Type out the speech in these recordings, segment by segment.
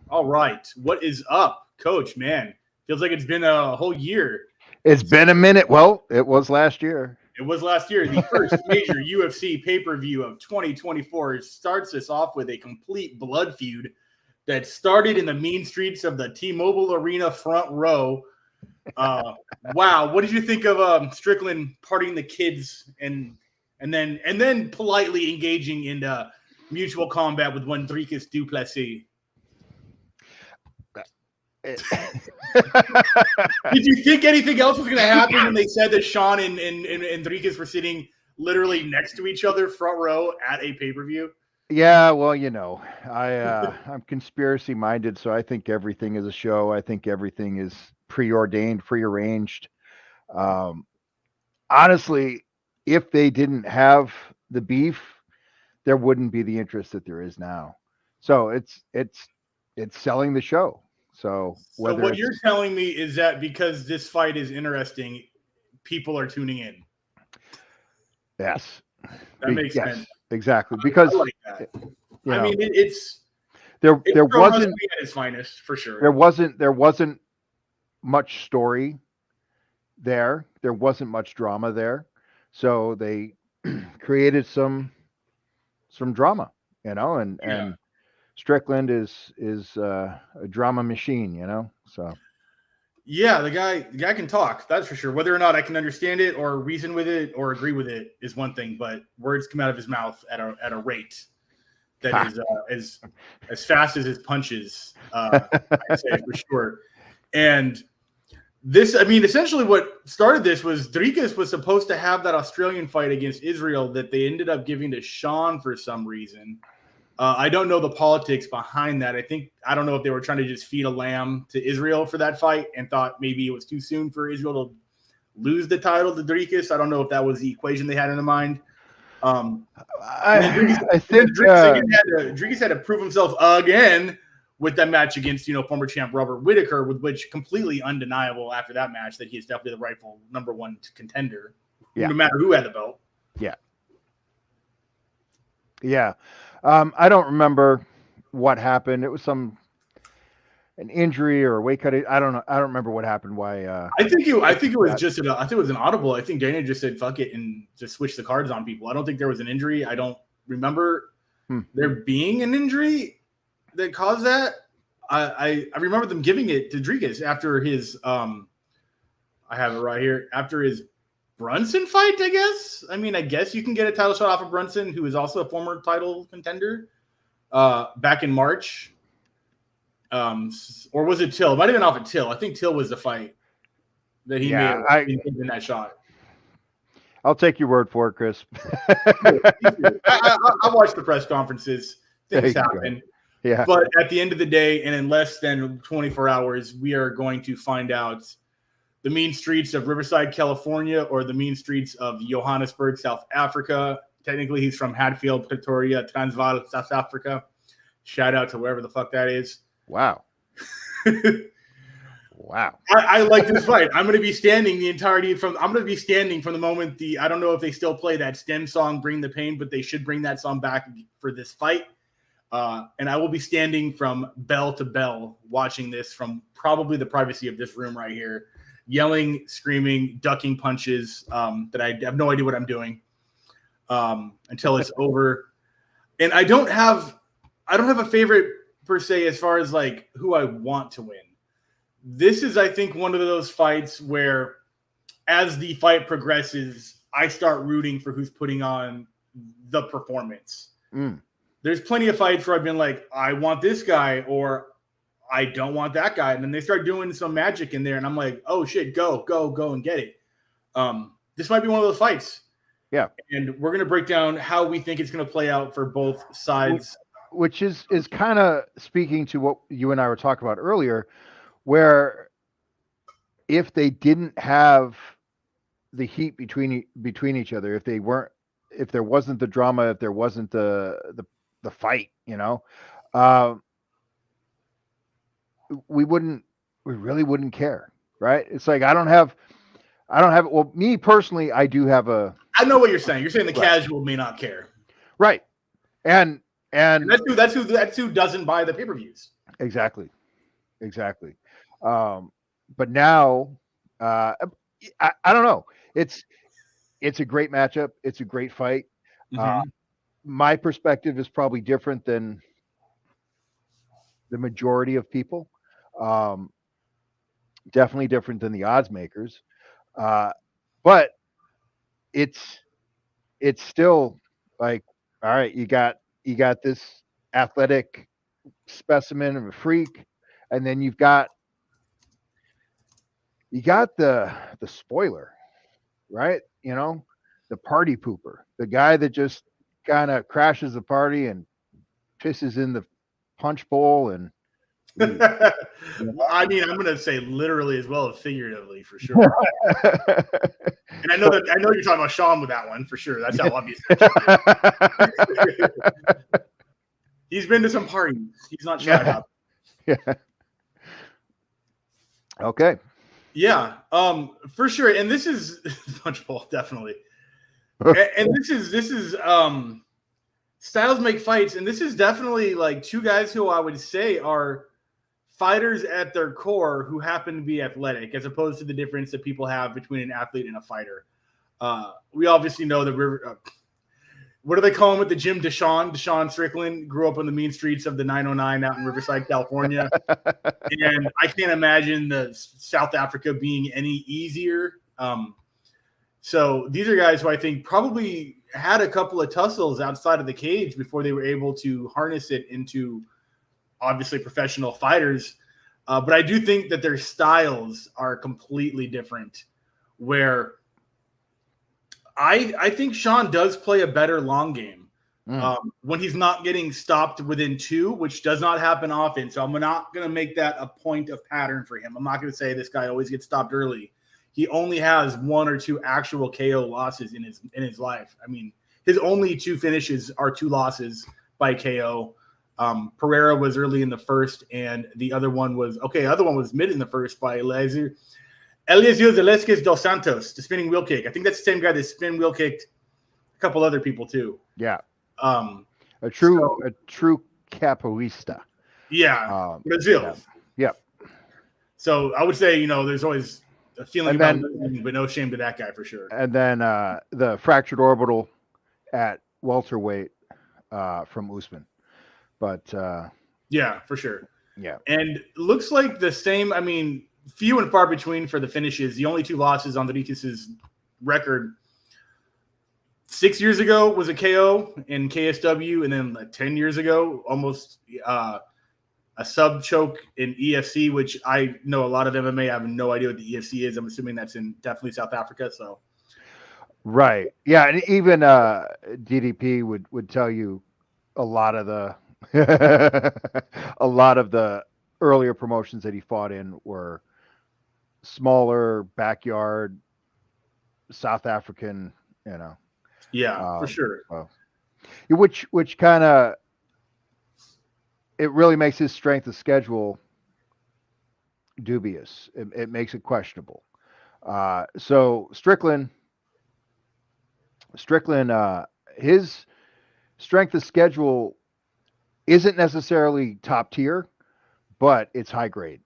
All right. What is up, Coach? Man, feels like it's been a whole year. It's been a minute. Well, it was last year. It was last year. The first major UFC pay-per-view of 2024 starts us off with a complete blood feud that started in the mean streets of the T-Mobile Arena front row. Wow, what did you think of Strickland partying the kids and then politely engaging in mutual combat with one Dricus Duplessis? It- Did you think anything else was going to happen when they said that Sean and Enriquez were sitting literally next to each other, front row at a pay per view? yeah, well, I'm conspiracy minded, so I think everything is a show. I think everything is preordained, prearranged. Um, Honestly, if they didn't have the beef, there wouldn't be the interest that there is now. So it's selling the show. So So whether what you're it's telling me is that because this fight is interesting, people are tuning in. yes, That makes yes, sense. exactly, I because like that. you I know mean, it's there pro wasn't wrestling at its finest for sure. there wasn't much story there. There wasn't much drama there. So they created some drama, Yeah. and Strickland is a drama machine, So Yeah, the guy can talk. That's for sure. Whether or not I can understand it or reason with it or agree with it is one thing, but words come out of his mouth at a rate that ha. is as fast as his punches. I'd say for sure. And this, I mean, essentially what started this was Dricus was supposed to have that Australian fight against Israel that they ended up giving to Sean for some reason. I don't know the politics behind that. I don't know if they were trying to just feed a lamb to Israel for that fight and thought maybe it was too soon for Israel to lose the title to Dricus. I don't know if that was the equation they had in mind. And then I think Dricus had to prove himself again with that match against former champ Robert Whitaker, with which completely undeniable after that match that he is definitely the rightful number one contender, yeah, no matter who had the belt. yeah, yeah. I don't remember what happened. It was an injury or a weight cut. I don't know. I don't remember what happened. Why? I think it was just I think it was an audible. I think Dana just said fuck it and just switch the cards on people. I don't think there was an injury. I don't remember there being an injury that caused that. I remember them giving it to Dricus after his I have it right here, after his Brunson fight, I guess. I mean, I guess you can get a title shot off of Brunson, who is also a former title contender, back in March. Or was it Till? It might have been off of Till. I think Till was the fight that he Yeah, made in that shot. I'll take your word for it, Chris. I watched the press conferences. Things happen. Yeah. But at the end of the day, and in less than 24 hours, we are going to find out the mean streets of Riverside, California, or the mean streets of Johannesburg, South Africa. Technically, he's from Hatfield, Pretoria, Transvaal, South Africa. Shout out to wherever the fuck that is. Wow. Wow. I like this fight. I'm going to be standing from the moment I don't know if they still play that stem song, Bring the Pain, but they should bring that song back for this fight. And I will be standing from bell to bell watching this from probably the privacy of this room right here, yelling, screaming, ducking punches that I have no idea what I'm doing until it's over. And I don't have a favorite per se as far as like who I want to win. This is, I think, one of those fights where as the fight progresses, I start rooting for who's putting on the performance. There's plenty of fights where I've been like, I want this guy or I don't want that guy. And then they start doing some magic in there. And I'm like, oh, shit, go and get it. This might be one of those fights. Yeah. And we're going to break down how we think it's going to play out for both sides. Which is kind of speaking to what you and I were talking about earlier, where if they didn't have the heat between each other, if there wasn't the drama, if there wasn't the fight, we really wouldn't care, right? It's like I don't have. Well, me personally, I do have a. I know what you're saying. You're saying the right. Casual may not care, right? And And that's who doesn't buy the pay-per-views. exactly. But now, I don't know. It's a great matchup. It's a great fight. My perspective is probably different than the majority of people. Um, Definitely different than the odds makers. But it's still like, all right, you got this athletic specimen of a freak, and then you got the spoiler, right? The party pooper, the guy that just kind of crashes the party and pisses in the punch bowl and leaves. I mean, I'm going to say literally as well as figuratively for sure. And I know you're talking about Sean with that one for sure. That's how obvious. He's been to some parties. He's not shy about it. Yeah. Okay. Yeah, for sure. And this is punch bowl definitely. And this is styles make fights, and this is definitely like two guys who I would say are fighters at their core who happen to be athletic, as opposed to the difference that people have between an athlete and a fighter. We obviously know that what do they call him at the gym? Deshaun Strickland grew up on the mean streets of the 909 out in Riverside, California. And I can't imagine the South Africa being any easier. So these are guys who I think probably had a couple of tussles outside of the cage before they were able to harness it into obviously professional fighters. But I do think that their styles are completely different, where I think Sean does play a better long game when he's not getting stopped within two, which does not happen often. So I'm not going to make that a point of pattern for him. I'm not going to say this guy always gets stopped early. He only has one or two actual KO losses in his life. I mean, his only two finishes are two losses by KO. Pereira was early in the first, and the other one was mid in the first by Eliezer Velasquez dos Santos, the spinning wheel kick. I think that's the same guy that spin wheel kicked a couple other people too. Yeah. A true capoeirista. Yeah. Brazil. Yeah. So I would say, there's always a feeling about losing, but no shame to that guy for sure. And then the fractured orbital at welterweight from Usman. But yeah, for sure. Yeah. And looks like the same, I mean, few and far between for the finishes. The only two losses on Doritas' record 6 years ago was a KO in KSW, and then 10 years ago, almost a sub choke in EFC, which I know a lot of MMA. I have no idea what the EFC is. I'm assuming that's in definitely South Africa. So, right, yeah, and even DDP would tell you a lot of the earlier promotions that he fought in were smaller backyard South African, Yeah, for sure. Which kind of, it really makes his strength of schedule dubious. It makes it questionable. So Strickland, his strength of schedule isn't necessarily top tier, but it's high grade.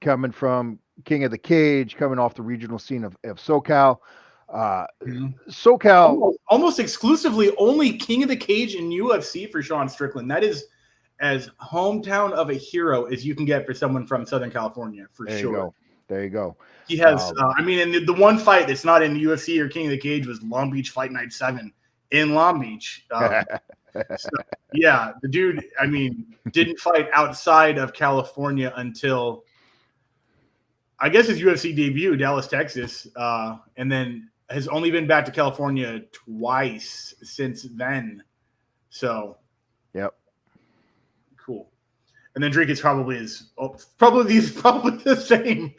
Coming from King of the Cage, coming off the regional scene of SoCal. SoCal almost exclusively only King of the Cage in UFC for Sean Strickland. That is as hometown of a hero as you can get for someone from Southern California, for sure. There you go. He has, and the one fight that's not in the UFC or King of the Cage was Long Beach Fight Night 7 in Long Beach. So, yeah, the dude, didn't fight outside of California until, I guess, his UFC debut, Dallas, Texas, and then has only been back to California twice since then. So, yep, cool. And then Drake is probably the same.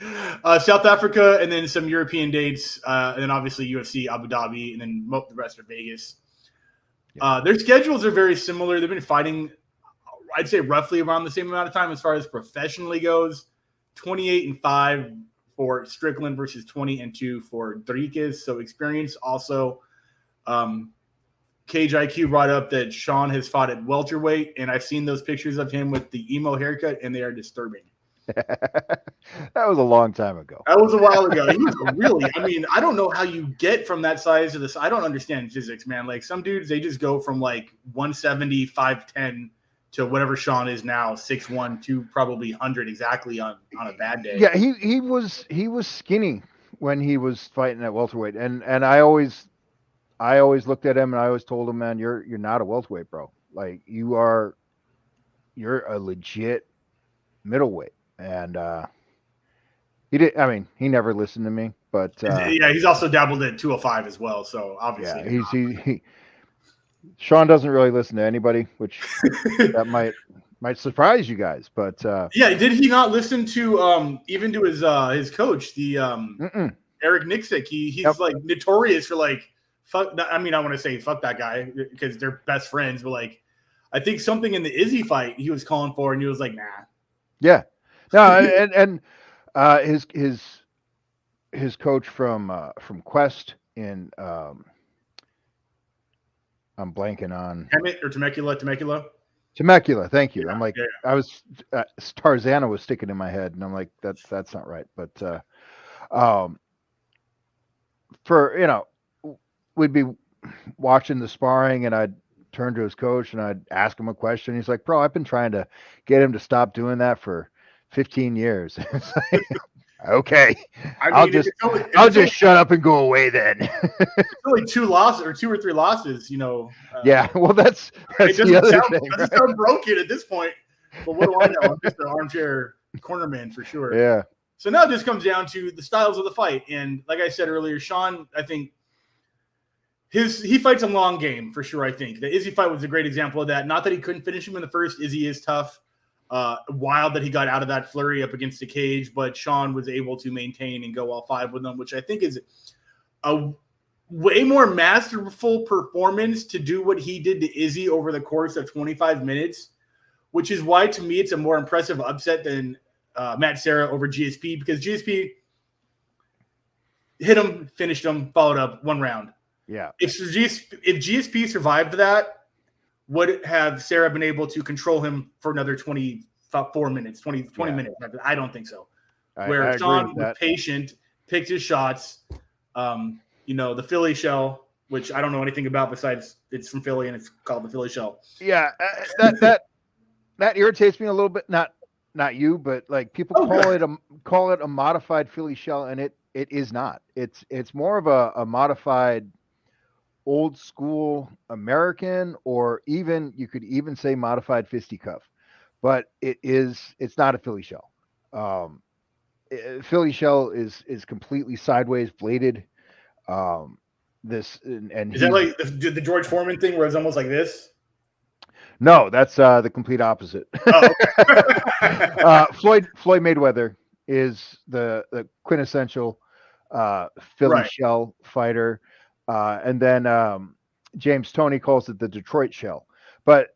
South Africa, and then some European dates, and then obviously UFC, Abu Dhabi, and then the rest are Vegas. Their schedules are very similar. They've been fighting, I'd say, roughly around the same amount of time as far as professionally goes. 28-5 for Strickland versus 20-2 for Dricus. So experience also Cage IQ brought up that Sean has fought at welterweight, and I've seen those pictures of him with the emo haircut, and they are disturbing. That was a long time ago. That was a while ago. He was I mean, I don't know how you get from that size to this. I don't understand physics, man. Like some dudes, they just go from like 170, 5'10" to whatever Sean is now, 6'1", to probably 100 exactly on a bad day. Yeah, he was skinny when he was fighting at welterweight, and I always looked at him and I always told him, man, you're not a welterweight, bro. Like you're a legit middleweight. And he never listened to me, but yeah, he's also dabbled at 205 as well. So obviously, yeah, Sean doesn't really listen to anybody, which that might surprise you guys. But yeah, did he not listen to even to his coach, the Eric Nixick? He's like notorious for like fuck. I mean, I want to say fuck that guy because they're best friends, but like I think something in the Izzy fight he was calling for, and he was like, nah. Yeah. No, and his coach from Quest in I'm blanking on Hemet or Temecula. Temecula. Thank you. Yeah, I'm like I was Tarzana was sticking in my head, and I'm like that's not right. But for we'd be watching the sparring, and I'd turn to his coach and I'd ask him a question. He's like, bro, I've been trying to get him to stop doing that for 15 years. It's like, okay, I'll just shut up and go away then. It's only 2 losses or 2 or 3 losses, yeah, well, that's the other thing. It doesn't sound broken at this point. But what do I know? I'm just an armchair cornerman for sure. Yeah. So now it just comes down to the styles of the fight. And like I said earlier, Sean, I think he fights a long game for sure. I think the Izzy fight was a great example of that. Not that he couldn't finish him in the first. Izzy is tough. Wild that he got out of that flurry up against the cage, but Sean was able to maintain and go all 5 with them, which I think is a way more masterful performance to do what he did to Izzy over the course of 25 minutes, which is why to me it's a more impressive upset than Matt Serra over GSP, because GSP hit him, finished him, followed up 1 round. Yeah. If GSP survived that, would have Sarah been able to control him for another 24 minutes, 20 minutes? I don't think so. Where Sean was patient, picked his shots. The Philly shell, which I don't know anything about besides it's from Philly and it's called the Philly shell. Yeah, that irritates me a little bit. Not you, but like people call it a modified Philly shell, and it is not. It's more of a modified old school American, or even you could even say modified fisticuff, but it's not a Philly shell. Philly shell is completely sideways bladed. Is that like the George Foreman thing where it's almost like this? No, that's the complete opposite. Oh, okay. Floyd Mayweather is the quintessential Philly shell fighter. And then James Toney calls it the Detroit shell. But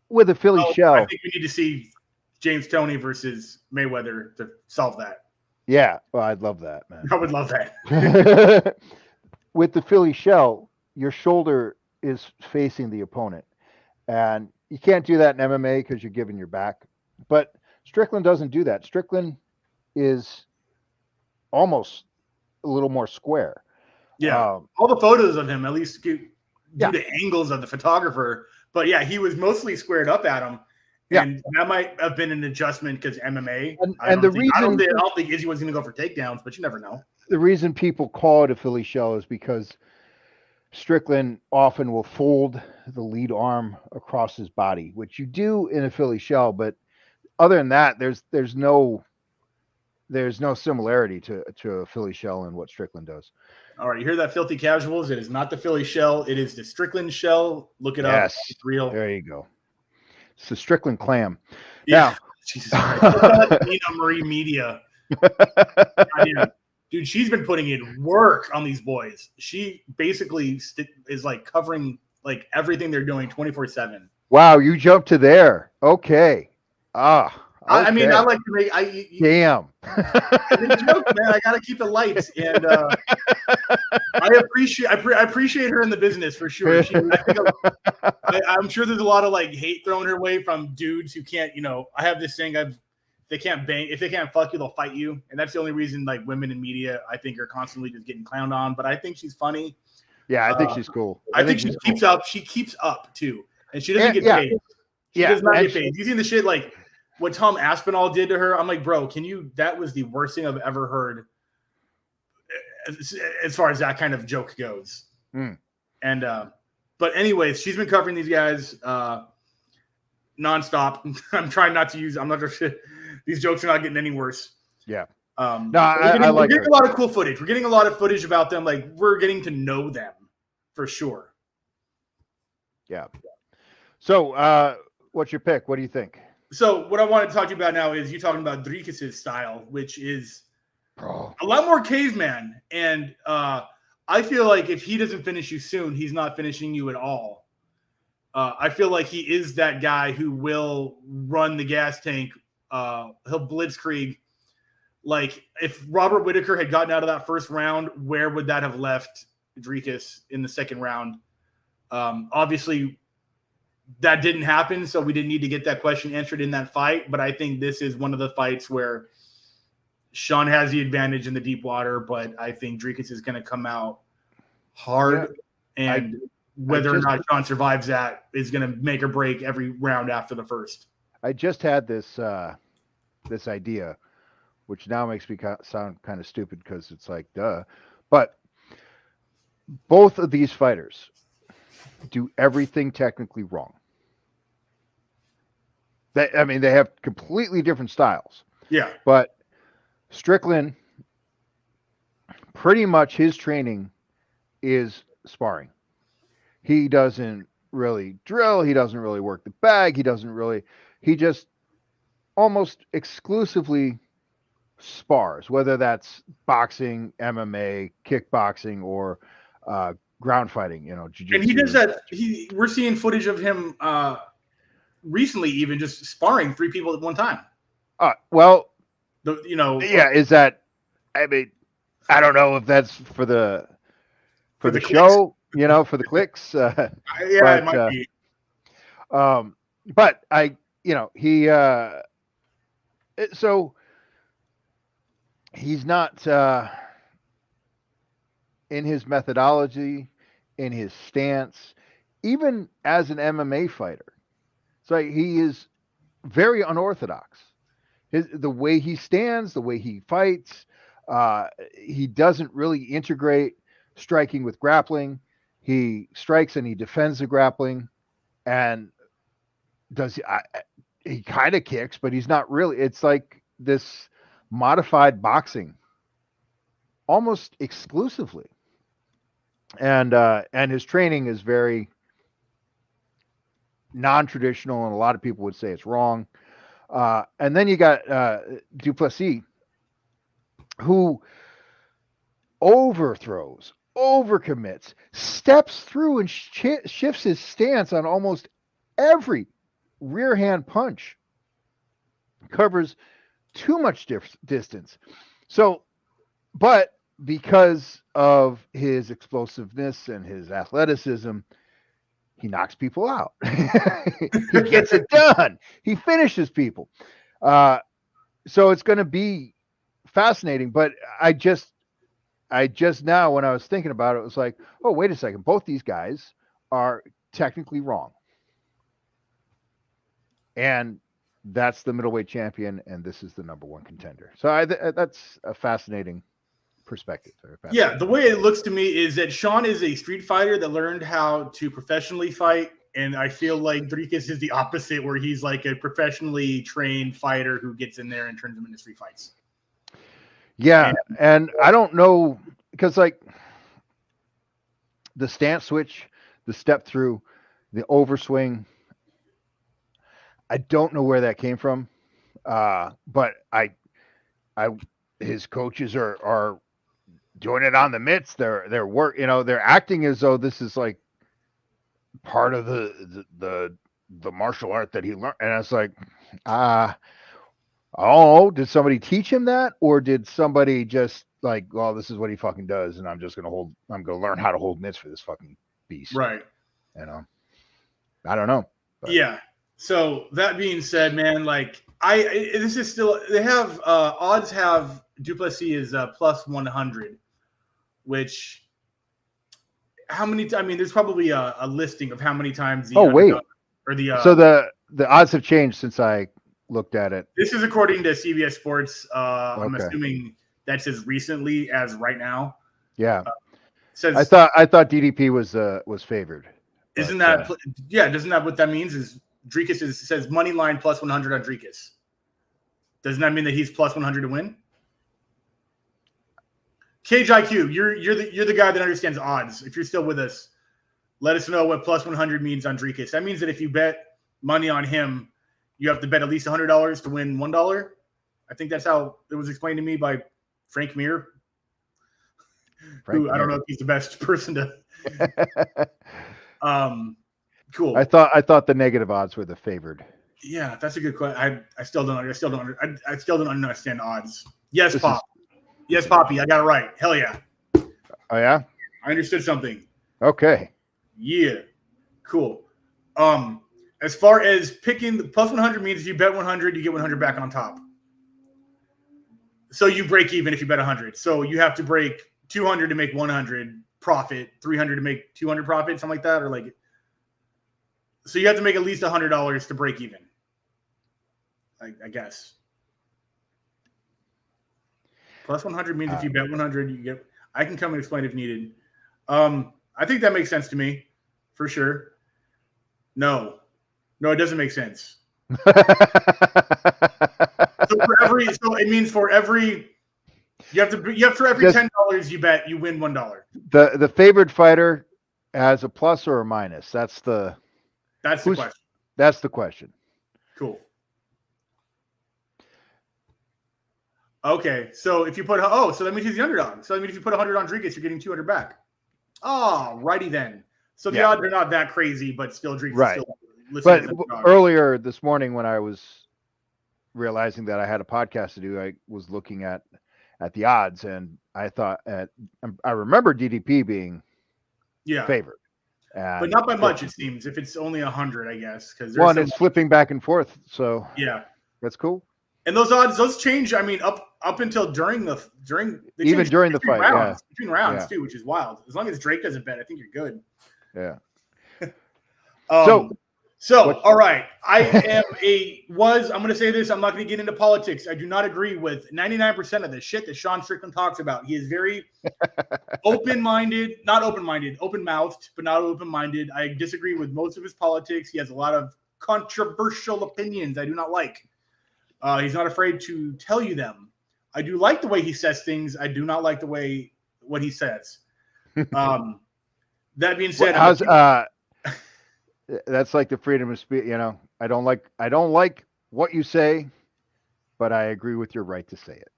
with a Philly shell, I think we need to see James Toney versus Mayweather to solve that. Yeah, well, I'd love that, man. I would love that. With the Philly shell, your shoulder is facing the opponent. And you can't do that in MMA because you're giving your back. But Strickland doesn't do that. Strickland is almost a little more square. Yeah, all the photos of him, at least do the angles of the photographer. But yeah, he was mostly squared up at him. And that might have been an adjustment because MMA. I don't think Izzy was going to go for takedowns, but you never know. The reason people call it a Philly shell is because Strickland often will fold the lead arm across his body, which you do in a Philly shell. But other than that, there's no similarity to a Philly shell in what Strickland does. All right, you hear that, filthy casuals? It is not the Philly shell. It is the Strickland shell. Look it up. It's real. There you go. It's the Strickland clam. Yeah. Now, Jesus Christ. Nina Marie Media. Dude, she's been putting in work on these boys. She basically is like covering like everything they're doing 24/7. Wow, you jumped to there. Okay. I mean, Okay. I like to make. Damn. I make jokes, man. I gotta keep it light, and I appreciate her in the business for sure. I'm sure there's a lot of like hate thrown her way from dudes who can't. I have this thing. They can't bang. If they can't fuck you, they'll fight you, and that's the only reason like women in media I think are constantly just getting clowned on. But I think she's funny. Yeah, I think she's cool. I think she keeps up. She keeps up too, and she doesn't get paid. She does not get paid. You seen the shit like what Tom Aspinall did to her? I'm like, bro, that was the worst thing I've ever heard as far as that kind of joke goes. And but anyways, she's been covering these guys nonstop. I'm trying not to use. I'm not sure these jokes are not getting any worse. Yeah. We're getting a lot of cool footage. We're getting a lot of footage about them. Like we're getting to know them for sure. Yeah. So what's your pick? What do you think? So what I want to talk to you about now is you talking about Dricus' style, which is a lot more caveman. And I feel like if he doesn't finish you soon, he's not finishing you at all. I feel like he is that guy who will run the gas tank. He'll blitzkrieg. Like if Robert Whitaker had gotten out of that first round, where would that have left Dricus in the second round? Obviously, that didn't happen, so we didn't need to get that question answered in that fight. But I think this is one of the fights where Sean has the advantage in the deep water, but I think Dricus is going to come out hard, and whether or not Sean survives that is going to make or break every round after the first. I just had this idea, which now makes me sound kind of stupid because it's like, duh. But both of these fighters do everything technically wrong. They have completely different styles. Yeah. But Strickland, pretty much his training is sparring. He doesn't really drill. He doesn't really work the bag. He just almost exclusively spars, whether that's boxing, MMA, kickboxing, or ground fighting, jiu-jitsu. And he does that. We're seeing footage of him recently, even just sparring 3 people at one time. Is that? I mean, I don't know if that's for the show, for the clicks. It might be. But so he's not in his methodology, in his stance, even as an MMA fighter. So he is very unorthodox. The way he stands, the way he fights, he doesn't really integrate striking with grappling. He strikes and he defends the grappling, and he kind of kicks, but he's not really. It's like this modified boxing, almost exclusively. And his training is very non-traditional, and a lot of people would say it's wrong. And then you got Duplessis, who overthrows, overcommits, steps through, and shifts his stance on almost every rear hand punch, covers too much distance. So, but because of his explosiveness and his athleticism, he knocks people out. He gets it done. He finishes people. So it's going to be fascinating. But I just now, when I was thinking about it, was like, oh, wait a second. Both these guys are technically wrong. And that's the middleweight champion, and this is the number 1 contender. So that's a fascinating perspective. Yeah, the way it looks to me is that Sean is a street fighter that learned how to professionally fight, and I feel like Dricus is the opposite, where he's like a professionally trained fighter who gets in there and turns them into street fights. Yeah, and I don't know, because like the stance switch, the step through, the overswing, I don't know where that came from, but his coaches are doing it on the mitts. They're they're acting as though this is like part of the martial art that he learned. And it's like, Oh, did somebody teach him that, or did somebody just like, well, this is what he fucking does, and I'm gonna learn how to hold mitts for this fucking beast. Right. You know, I don't know. But. Yeah. So that being said, man, like this is still they have odds have Duplessis is plus 100, which how many? I mean, there's probably a listing of how many times the underdog or the so the odds have changed since I looked at it. This is according to CBS Sports. I'm assuming that says recently as right now. Yeah. Says I thought DDP was favored. Isn't that doesn't that what that means is Dricus says money line plus 100 on Dricus. Doesn't that mean that he's plus 100 to win? Cage IQ, you're the guy that understands odds. If you're still with us, let us know what plus 100 means on Dricus. That means that if you bet money on him, you have to bet at least $100 to win $1. I think that's how it was explained to me by Frank Mir. I don't know if he's the best person to. Cool. I thought the negative odds were the favored. Yeah, that's a good question. I still don't understand odds. Yes, Pop. Yes, Poppy. I got it right. Hell yeah. Oh yeah. I understood something. Okay. Yeah. Cool. As far as picking the plus 100 means if you bet 100, you get 100 back on top. So you break even if you bet 100. So you have to break 200 to make 100 profit, 300 to make 200 profit, something like that, or like. So you have to make at least $100 to break even. I guess. Plus 100 means if you bet 100, you get. I can come and explain if needed. I think that makes sense to me, for sure. No, it doesn't make sense. So it means for every $10 you bet, you win $1. The favored fighter has a plus or a minus. That's the question. That's the question. Cool. Okay, so if you put so that means he's the underdog. So that means if you put 100 on Dricus, you're getting 200 back. Oh, righty then. So the odds are not that crazy, but still Dricus is still listed. But earlier this morning when I was realizing that I had a podcast to do, I was looking at the odds, and I remember DDP being favored. But not by much, it seems. If it's only 100, I guess, because it's flipping back and forth. So yeah, that's cool. And those odds, change. I mean, up until during the fight, rounds, between rounds too, which is wild. As long as Drake doesn't bet, I think you're good. Yeah. So all right, I'm going to say this. I'm not going to get into politics. I do not agree with 99% of the shit that Sean Strickland talks about. He is very open-mouthed, but not open-minded. I disagree with most of his politics. He has a lot of controversial opinions I do not like. He's not afraid to tell you them. I do like the way he says things. I do not like what he says. That being said, that's like the freedom of speech. You know, I don't like what you say, but I agree with your right to say it.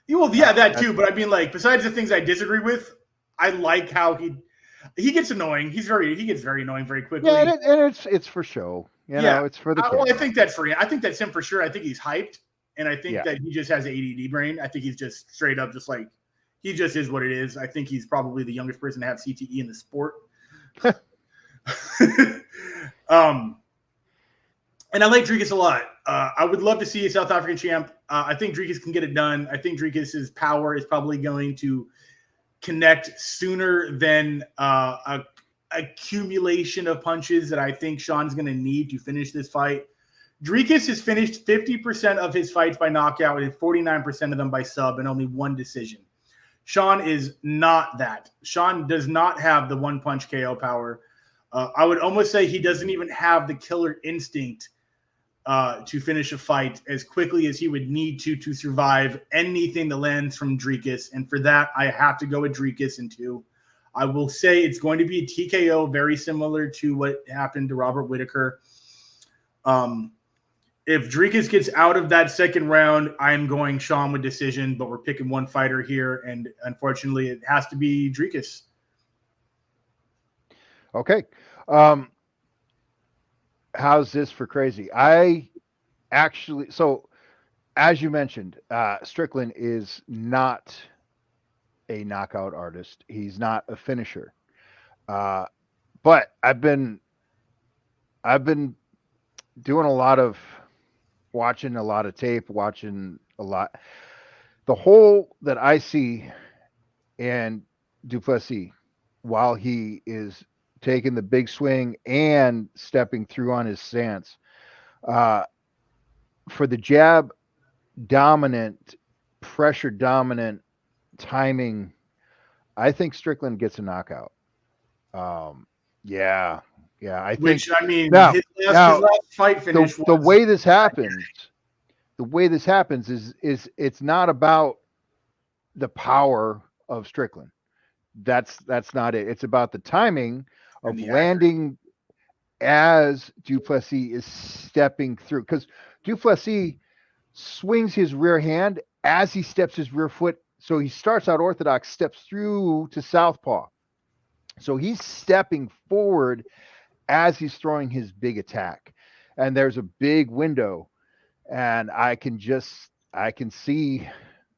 Well, yeah, that too. But I mean, like, besides the things I disagree with, I like how he gets annoying. He gets very annoying very quickly. Yeah, and it's for show. You know, it's for the camera. Well, I think that's I think that's him for sure. I think he's hyped, and I think that he just has ADD brain. I think he's just straight up just like he just is what it is. I think he's probably the youngest person to have CTE in the sport. And I like Dricus a lot. I would love to see a South African champ. I think Dricus can get it done. I think Dricus's power is probably going to connect sooner than a accumulation of punches that I think Sean's going to need to finish this fight. Dricus has finished 50% of his fights by knockout and 49% of them by sub and only one decision. Sean is not that. Sean does not have the one-punch KO power. I would almost say he doesn't even have the killer instinct to finish a fight as quickly as he would need to survive anything that lands from Dricus. And for that, I have to go with Dricus in 2. I will say it's going to be a TKO, very similar to what happened to Robert Whittaker. If Dricus gets out of that second round, I'm going Sean with decision, but we're picking one fighter here, and unfortunately, it has to be Dricus. Okay. How's this for crazy? So as you mentioned, Strickland is not a knockout artist. He's not a finisher. Uh, but I've been doing a lot of watching a lot of tape, watching a lot. The hole that I see in Duplessis while he is taking the big swing and stepping through on his stance, uh, for the jab dominant, pressure dominant timing, I think Strickland gets a knockout. Um, yeah, yeah, I think Which I mean, now his now last fight finish the was way this happens, is it's not about the power of Strickland. That's not it. It's about the timing and of the accuracy. landing as Duplessis is stepping through, because Duplessis swings his rear hand as he steps his rear foot. So he starts out orthodox, steps through to southpaw. So he's stepping forward as he's throwing his big attack. And there's a big window. And I can see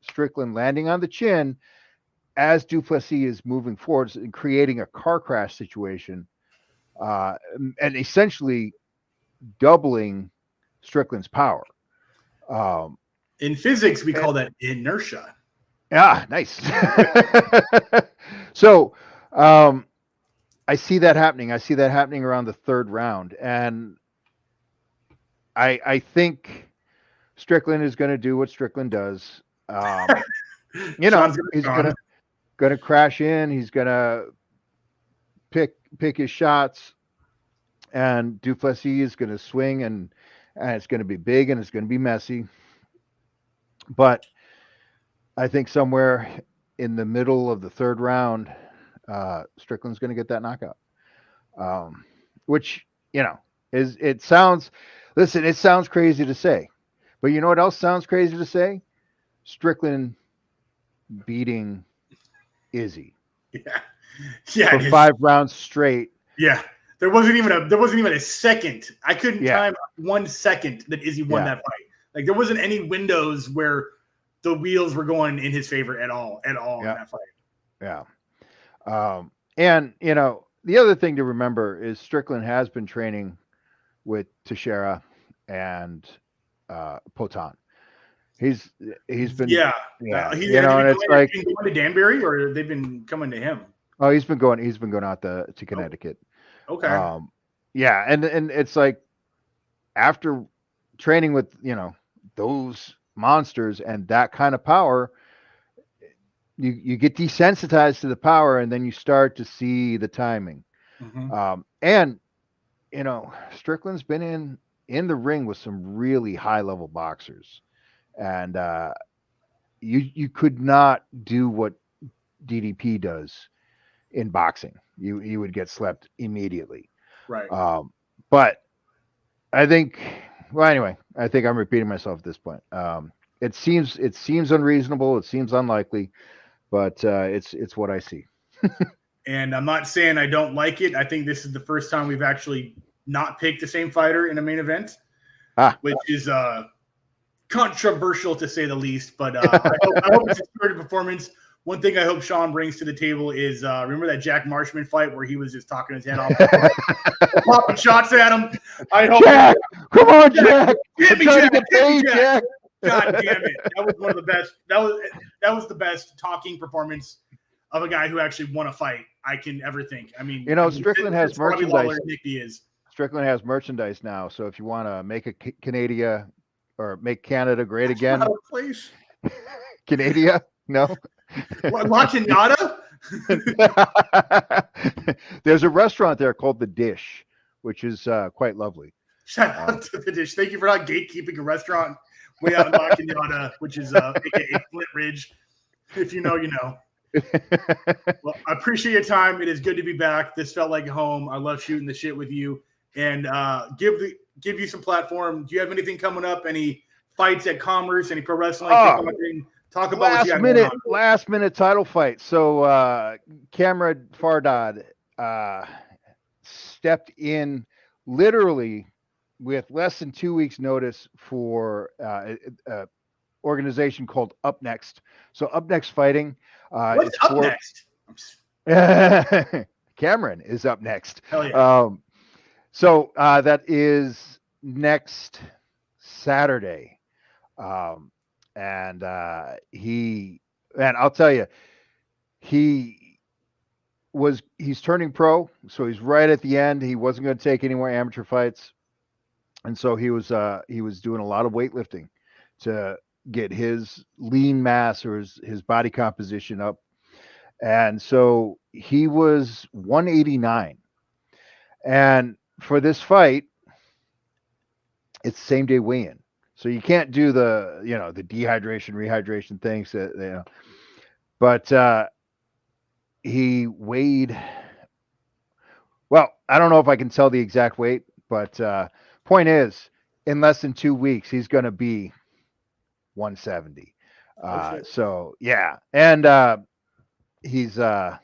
Strickland landing on the chin as Duplessis is moving forwards and creating a car crash situation, and essentially doubling Strickland's power. Um, In physics, we and, call that inertia. yeah, nice. So I see that happening. I see that happening around the third round, and I think Strickland is going to do what Strickland does. Sean's gonna He's Sean. gonna crash in. He's gonna pick his shots, and Duplessis is going to swing, and it's going to be big and it's going to be messy. But I think somewhere in the middle of the third round, Strickland's going to get that knockout. Which is it sounds. Listen, it sounds crazy to say, but you know what else sounds crazy to say? Strickland beating Izzy Yeah, yeah, for 5 rounds straight. yeah. There wasn't even a second. I couldn't Yeah. time 1 second that Izzy won Yeah. that fight. Like there wasn't any windows where the wheels were going in his favor at all in that fight. Yeah. And the other thing to remember is Strickland has been training with Teixeira and Potan. He's been Yeah, and been it's like, going to Danbury or they've been coming to him. oh, he's been going out to Connecticut. Okay. Yeah, and it's like after training with those monsters and that kind of power, you get desensitized to the power, and then you start to see the timing. Mm-hmm. And Strickland's been in the ring with some really high level boxers, and you could not do what DDP does in boxing. You would get slept immediately. Right. But I think, well, anyway, I think I'm repeating myself at this point. It seems unreasonable. It seems unlikely, but it's what I see. And I'm not saying I don't like it. I think this is the first time we've actually not picked the same fighter in a main event, which is controversial to say the least. But I hope it's a spirited performance. One thing I hope Sean brings to the table is remember that Jack Marshman fight where he was just talking his head off, popping shots at him. I hope Jack, come on, Jack. Hit me, Jack. Jack. God damn it! That was one of the best. That was the best talking performance of a guy who actually won a fight I can ever think. I mean, Strickland has merchandise. Nicky is. Strickland has merchandise now, so if you want to make a Canada or make Canada great again, place. Canada, no. What, La Canada? There's a restaurant there called The Dish, which is quite lovely. Shout out to The Dish. Thank you for not gatekeeping a restaurant way out in La Canada, which is aka Flint Ridge. If you know, you know. Well, I appreciate your time. It is good to be back. This felt like home. I love shooting the shit with you, and give you some platform. Do you have anything coming up? Any fights at Commerce? Any pro wrestling? Talk about what you got last minute title fight. So Cameron Fardad stepped in literally with less than 2 weeks notice for organization called Up Next. So Up Next Fighting. What's It's up for next? Cameron is up next. Hell yeah. So that is next Saturday. And I'll tell you, he's turning pro, so he's right at the end. He wasn't going to take any more amateur fights, and so he was doing a lot of weightlifting to get his lean mass or his body composition up. And so he was 189. And for this fight, it's same day weigh-in. So you can't do the dehydration, rehydration things but he weighed, well, I don't know if I can tell the exact weight, but point is, in less than 2 weeks, he's going to be 170. So yeah, and he's got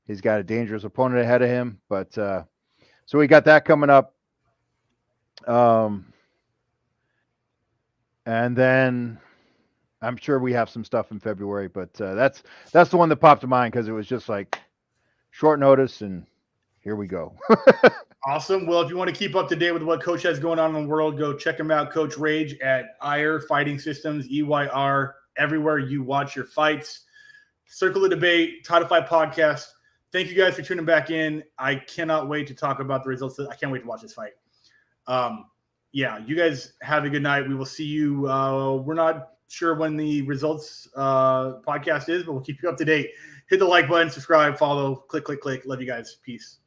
a dangerous opponent ahead of him, but so we got that coming up. And then I'm sure we have some stuff in February, but that's the one that popped to mind because it was just like short notice, and here we go. Awesome. Well, if you want to keep up to date with what Coach has going on in the world, go check him out, Coach Rage at EYR Fighting Systems, EYR, everywhere you watch your fights. Circle the Debate, Title Fight Podcast. Thank you guys for tuning back in. I cannot wait to talk about the results. I can't wait to watch this fight. Yeah, you guys have a good night. We will see you. We're not sure when the results podcast is, but we'll keep you up to date. Hit the like button, subscribe, follow, click. Love you guys. Peace.